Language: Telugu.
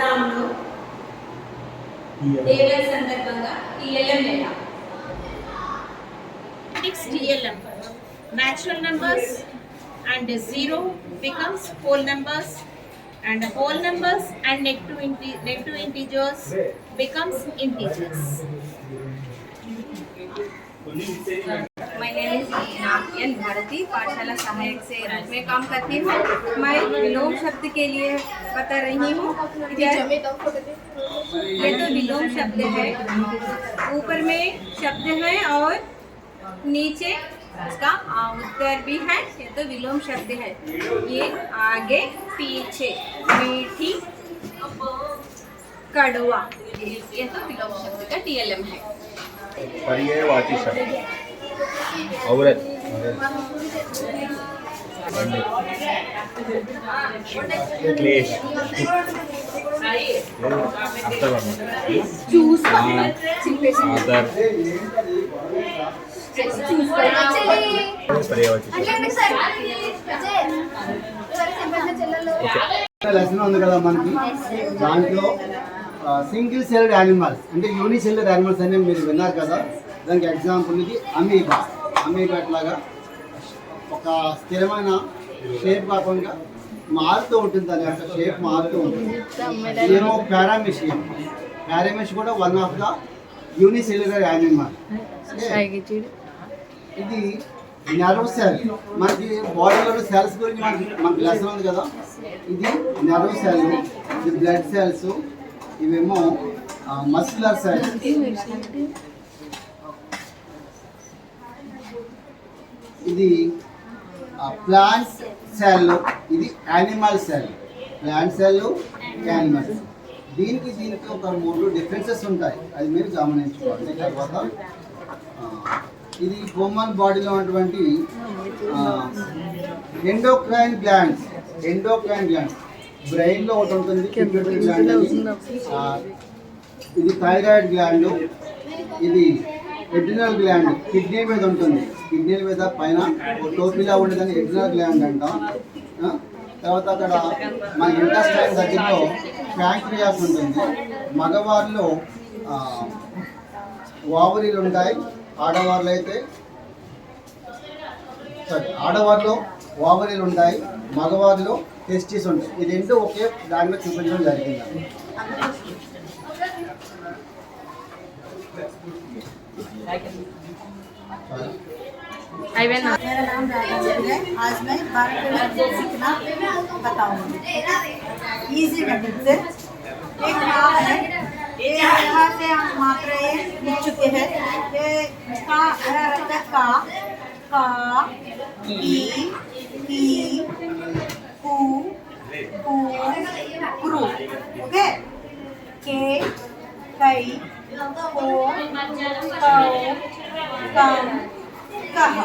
ప్రోగ్రాంలో టేబుల్ సందర్భంగా టీఎల్ఎం లేదా TLM natural numbers and 0 becomes whole numbers and whole numbers and negative integers becomes integers. My name is नागयन Bharti पाठशाला सहायक से रूप में काम करती हूँ। मैं विलोम शब्द के लिए बता रही हूँ। ये तो विलोम शब्द है, ऊपर में शब्द है और नीचे इसका उत्तर भी है। ये तो विलोम शब्द है। ये आगे पीछे मीठी कड़वा, ये तो विलोम शब्द का टीएलएम है। पर्यायवाची शब्द औरत क्लेश चूस आदर లెసన్ ఉంది కదా మనకి, దాంట్లో సింగిల్ సెల్డ్ యానిమల్స్ అంటే యూనిసెల్డ్ యానిమల్స్ అని మీరు విన్నారు కదా. దానికి ఎగ్జాంపుల్ ఇది అమీబా. అమీబా ఎట్లాగా ఒక స్థిరమైన షేప్ కాకుండా మారుతూ ఉంటుంది, దాని యొక్క షేప్ మారుతూ ఉంటుంది. ఏమో పారామిషియం. పారామిష్ కూడా one of the unicellular animal. ఇది నెర్వ్ సెల్. మనకి బాడీలో సెల్స్ గురించి మనకి లెసన్ ఉంది కదా. ఇది నెర్వ్ సెల్, ఇది బ్లడ్ సెల్స్, ఇవేమో మస్కులర్ సెల్స్. ఇది ప్లాంట్ సెల్, ఇది animal cell. Plant cell, animal. దీనికి ఒక 3 డిఫరెన్సెస్ ఉంటాయి, అది మీరు గమనించుకోవాలి. తర్వాత ఇది హ్యూమన్ బాడీలో ఉన్నటువంటి ఎండోక్రైన్ గ్లాండ్స్. ఎండోక్రైన్ గ్లాండ్స్ బ్రెయిన్లో ఒకటి ఉంటుంది, పిట్యూటరీ గ్లాండ్. ఇది థైరాయిడ్ గ్లాండ్. ఇది ఎడ్రినల్ గ్లాండ్, కిడ్నీ మీద ఉంటుంది. కిడ్నీ మీద పైన టోపీలా ఉండేదని ఎడ్రినల్ గ్లాండ్ అంటాం. తర్వాత అక్కడ మన ఇంటెస్టైన్ దగ్గరలో ప్యాంక్రియాస్ ఉంటుంది. మగవారిలో ఓవరీలు ఉంటాయి, ఆడవారిలో ఓవరీలు ఉంటాయి, మగవారిలో టెస్టిస్ ఉంటాయి. ఇది రెండు ఒకే దానిలో చూపించడం జరిగింది. मेरा नाम राजा है। आज मैं भारत सीखना बताऊंगी। इजी मेथड से एक नाम है, ये यहाँ से हम मात्राएं लिख चुके हैं। ये का रहता है का, की, कु, क्रू। ओके, के, कई, को, कौ, कम, कहा।